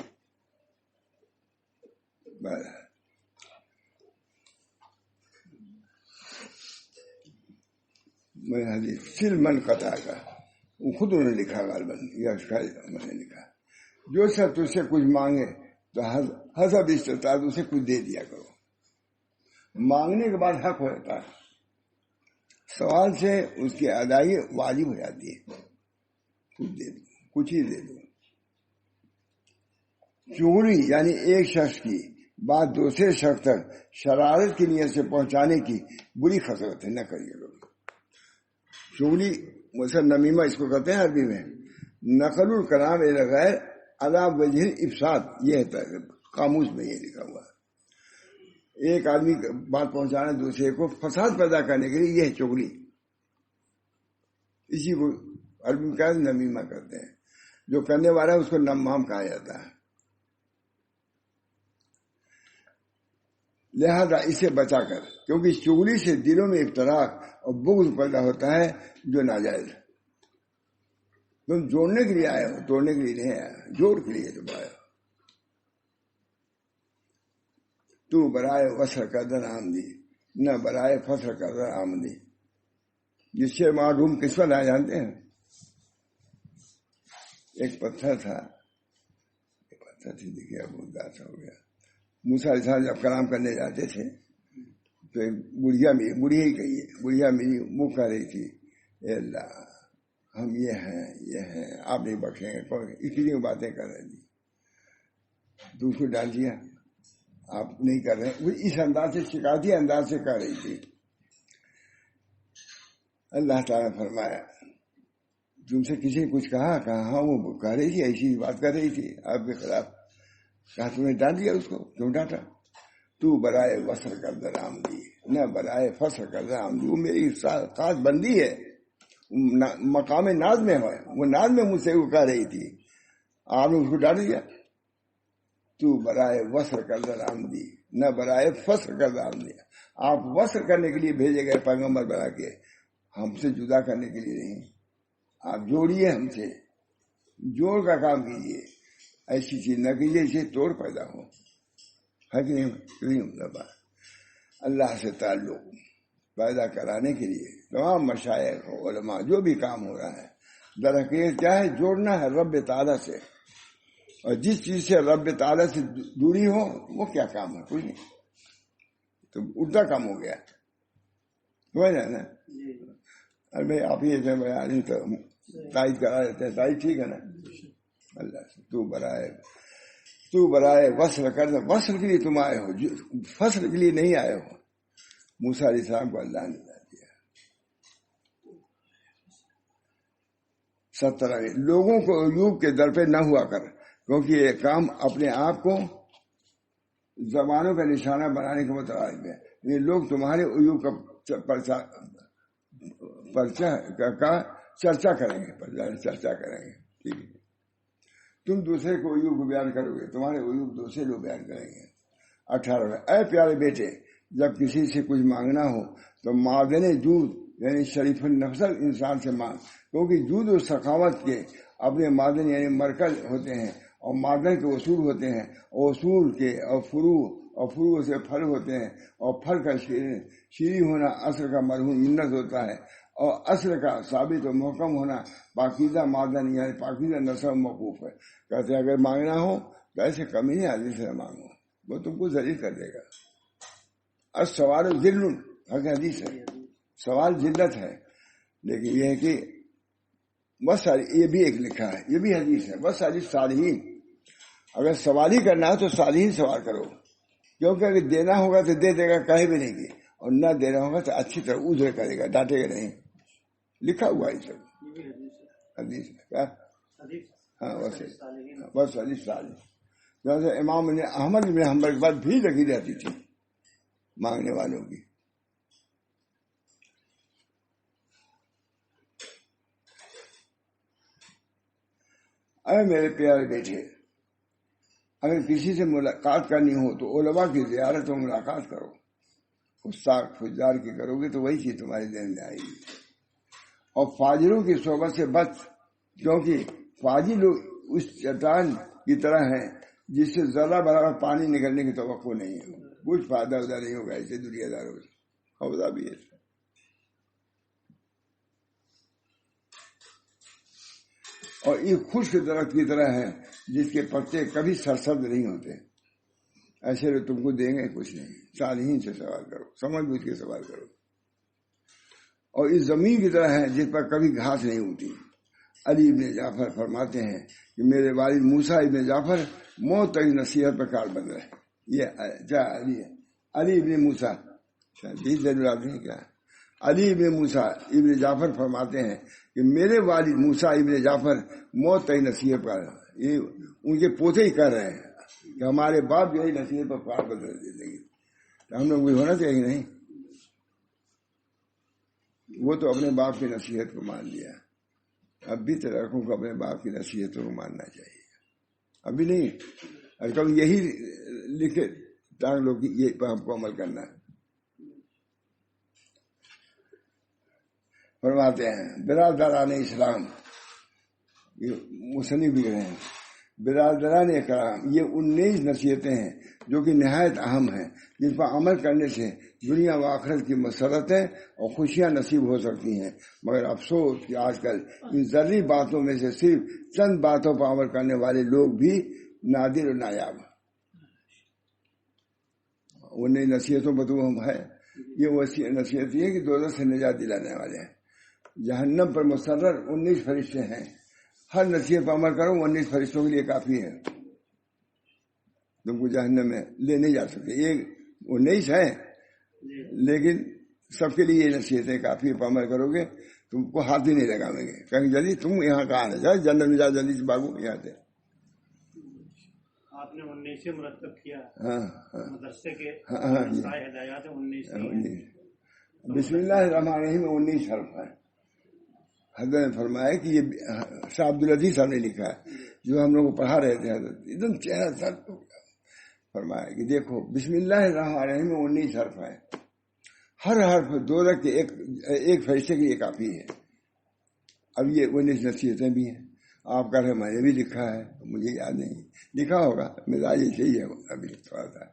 میں حدیث سلمن قطع کا وہ خود انہوں نے لکھا، غالباً یا میں نے لکھا، جو سب تجھ سے کچھ مانگے تو حسب استطاعت اسے کچھ دے دیا کرو. مانگنے کے بعد حق ہوتا ہے، سوال سے اس کی ادائیگی واجب ہو جاتی ہے. کچھ دے دو، کچھ ہی دے دو. چغلی یعنی ایک شخص کی بات دوسرے شخص تک شرارت کی نیت سے پہنچانے کی بری خصلت ہے، نہ کریے لوگ. چغلی مثلا نمیمہ اس کو کہتے ہیں عربی میں. نقل الکلام الی غیر علی وجہ افساد، یہ ہے قاموس میں یہ لکھا ہوا ہے. ایک آدمی بات پہنچانا دوسرے کو فساد پیدا کرنے کے لیے، یہ ہے چغلی. اسی کو عربی میں کہتے ہیں نمیمہ کرتے ہیں. جو کرنے والا ہے اس کو نمام کہا جاتا ہے. لہذا اسے بچا کر، کیونکہ اس چغلی سے دلوں میں افتراق اور بغض پیدا ہوتا ہے جو ناجائز ہے. تم جوڑنے کے لیے آئے ہو، توڑنے کے لیے نہیں آیا، جوڑ کے لیے تم آئے ہو. تو برائے وصل قدر آمدی نہ برائے فصل قدر آمدی. جس سے معلوم قسمت آ جانتے ہیں. ایک پتھر تھا، دیکھیے اب اداس ہو گیا. موسیٰ علیہ السلام جب کلام کرنے جاتے تھے تو ایک بڑھیا ہی کہیے، بڑھیا میری منہ کہہ رہی تھی، اے اللہ ہم یہ ہیں آپ نہیں بخشیں گے. اتنی باتیں کر رہی تھی تو اس کو ڈال دیا، آپ نہیں کر رہے. وہ اس انداز سے شکایتی انداز سے کہہ رہی تھی. اللہ تعالیٰ نے فرمایا تم سے کسی نے کچھ کہا ہاں وہ کہہ رہی تھی، ایسی بات کر رہی تھی آپ کے خلاف. کہا تم نے ڈانٹ دیا اس کو، کیوں ڈانٹا؟ تو برائے وصل قدر آمدی نہ برائے فصل قدر آمدی. وہ میری خاص بندی ہے، مقام ناز میں ہے، وہ ناز میں مجھ سے وہ کہہ رہی تھی، آپ نے اس کو ڈانٹ دیا. تو برائے وصل قدر آمدی نہ برائے فصل قدر آمدی. آپ وصل کرنے کے لیے بھیجے گئے پیغمبر بنا کے، ہم سے جدا کرنے کے لیے نہیں. آپ جوڑیے، ہم سے جوڑ کا کام کیجیے. ایسی چیز نہ کیجیے جسے توڑ پیدا ہو. ہے کہ نہیں؟ اللہ سے تعلق پیدا کرانے کے لیے تمام مشائخ علماء جو بھی کام ہو رہا ہے در حقیقت کیا ہے؟ جوڑنا ہے رب تعالیٰ سے. اور جس چیز سے رب تعالیٰ سے دوری ہو وہ کیا کام ہے؟ کوئی نہیں. تو الٹا کام ہو گیا. سمجھ رہے نا؟ ارے بھائی آپ ہی بیان تو تائید کرا دیتے ہیں. تائید ٹھیک ہے نا؟ اللہ سے تو برائے وصل کرنا. وصل کے لیے تم آئے ہو، فصل کے لیے نہیں آئے ہو. موسیٰ علیہ السلام کو اللہ نے دیا. 17 لوگوں کو عیوب کے در پہ نہ ہوا کر، کیونکہ یہ کام اپنے آپ کو زبانوں کا نشانہ بنانے کے مترادف ہے. یہ لوگ تمہارے عیوب کا چرچا کریں گے. ٹھیک ہے؟ تم دوسرے کو عیوب کو بیان کرو گے، تمہارے عیوب دوسرے لوگ بیان کریں گے. 18 اے پیارے بیٹے، جب کسی سے کچھ مانگنا ہو تو معدن جود یعنی شریف النفس انسان سے مانگ، کیونکہ جود و سخاوت کے اپنے معدن یعنی مرکز ہوتے ہیں، اور معدن کے اصول ہوتے ہیں، اور اصول کے اور فروع سے پھل ہوتے ہیں، اور پھل کا شیریں ہونا اصل کا مرہون منت ہوتا ہے، اور اصل کا ثابت و محکم ہونا پاکیزہ معدن یعنی پاکیزہ نسب موقوف ہے. کہتے ہیں اگر مانگنا ہو تو ایسے کمی آدمی سے مانگو، وہ تم کو ذلیل کر دے گا. سوال ذل حدیث ہے، سوال ذلت ہے. لیکن یہ ہے کہ بس یہ بھی ایک لکھا ہے، یہ بھی حدیث ہے. بس صالحین، اگر سوال ہی کرنا ہے تو صالحین سوال کرو، کیونکہ اگر دینا ہوگا تو دے دے گا، کہے بھی نہیں گی، اور نہ دینا ہوگا تو اچھی طرح عذر کرے گا، ڈانٹے گا نہیں. لکھا ہوا ہے سب حدیث ہے. کیا؟ ہاں بس حدیث صالح. جیسے امام احمد بن حنبل کے بعد بھی لگی رہتی تھی مانگنے والوں کی. اے میرے پیارے بیٹے، اگر کسی سے ملاقات کرنی ہو تو علماء کی زیارت و ملاقات کرو، استاد فجار کی کرو گے تو وہی چیز تمہارے ذہن میں آئے گی. اور فاجروں کی صحبت سے بچ، کیونکہ فاجر لوگ اس چٹان کی طرح ہیں جس سے ذرہ برابر پانی نکلنے کی توقع نہیں ہے، کچھ فائدہ ادھر نہیں ہوگا ایسے دنیا داروں سے. ہوتا بھی ہے. اور یہ خشک درخت کی طرح ہے جس کے پتے کبھی سرسبز نہیں ہوتے. ایسے لوگ تم کو دیں گے کچھ نہیں. صالحین سے سوال کرو، سمجھ بوجھ کے سوال کرو. اور اس زمین کی طرح ہے جس پر کبھی گھاس نہیں ہوتی. علی ابن جعفر فرماتے ہیں کہ میرے والد موسیٰ ابن جعفر موت تک نصیحت پر کار بند رہے. یہ کیا علی ہے؟ علی ابن موسیٰ ضرور آتے ہیں کیا؟ علی ابن موسیٰ ابن جعفر فرماتے ہیں کہ میرے والد موسیٰ ابن جعفر موت تک نصیحت پر، یہ ان کے پوتے ہی کر رہے ہیں کہ ہمارے باپ جو ہے نصیحت پر کار بند رہ زندگی. تو ہم لوگ بھی ہونا چاہیے کہ نہیں؟ وہ تو اپنے باپ کی نصیحت کو مان لیا. اب بھی لڑکوں کو اپنے باپ کی نصیحتوں کو ماننا چاہیے. ابھی نہیں، ابھی کبھی یہی لکھے تاکہ لوگ یہ ہم کو عمل کرنا ہے. فرماتے ہیں برادران اسلام، یہ مصنف بھی رہے ہیں، برادران اکرام، یہ 19 نصیحتیں ہیں جو کہ نہایت اہم ہیں، جس پر عمل کرنے سے دنیا و آخرت کی مسرتیں اور خوشیاں نصیب ہو سکتی ہیں. مگر افسوس کہ آج کل ان ذری باتوں میں سے صرف چند باتوں پر عمل کرنے والے لوگ بھی نادر و نایاب ہیں. 19 نصیحتوں پر تو ہم ہے. یہ وہ نصیحت ہے کہ دوزخ سے نجات دلانے والے ہیں. جہنم پر مسرر 19 فرشتے ہیں. ہر نصیحت پر عمل کرو 19 فرشتوں کے لیے کافی ہے. تم کو جہنم میں لے نہیں جا سکتے. یہ 19 ہیں لیکن سب کے لیے یہ نصیحتیں کافی پر عمل کرو گے تم کو ہاتھ ہی نہیں لگاویں گے. کہیں جلدی تم یہاں کہاں ہے، جا جنت میں جا، جلدی سے بھاگو یہاں سے.
آپ نے 19 مرتب کیا.
ہاں
مدرسے کے ہدایات 19.
بسم اللہ الرحمن الرحیم 19 حرف ہے. حضرت نے فرمایا کہ یہ شاہ عبدالعزیز صاحب نے لکھا ہے جو ہم لوگ کو پڑھا رہے تھے. حضرت ایک دم چہرہ سر فرمایا کہ دیکھو بسم اللہ الرحمن الرحیم 19 حرف ہے. ہر حرف دوزخ کے ایک فرشتے کے لیے کافی ہے. اب یہ 19 نصیحتیں بھی ہیں. آپ کہہ رہے میں نے بھی لکھا ہے، مجھے یاد نہیں، لکھا ہوگا مزاج صحیح ہے. ابھی تھوڑا سا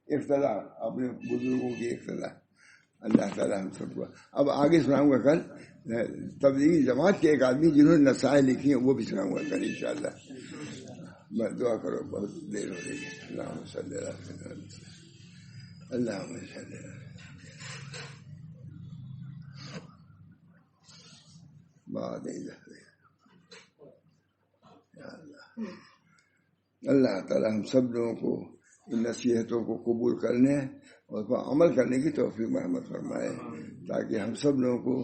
اقتدا اپنے بزرگوں کی اقتدا. اللہ تعالیٰ ہم سب کو. اب آگے سناؤں گا کل تبلیغی جماعت کے ایک آدمی جنہوں نے نصائح لکھی ہیں، وہ بھی سناؤں گا کل انشاءاللہ. بس دعا کرو، بہت دیر ہو رہی ہے. اللہم صلی اللہ علیہ وسلم. اللہم صلی اللہ علیہ وسلم. اللہ تعالیٰ ہم سب لوگوں کو ان نصیحتوں کو قبول کرنے اور اس پر عمل کرنے کی توفیق مرحمت فرمائے، تاکہ ہم سب لوگوں کو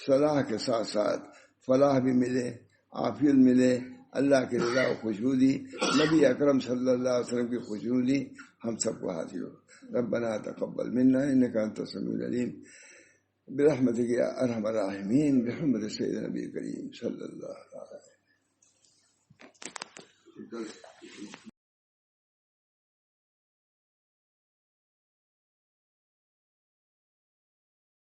صلاح کے ساتھ ساتھ فلاح بھی ملے، عافیت ملے، اللہ کی رضا و خوشنودی، نبی اکرم صلی اللہ علیہ وسلم کی خوشنودی ہم سب کو حاصل ہو. ربنا تقبل منا انک انت السمیع العلیم برحمتک یا ارحم الراحمین بحرمت سیدنا نبی کریم صلی اللہ علیہ وسلم.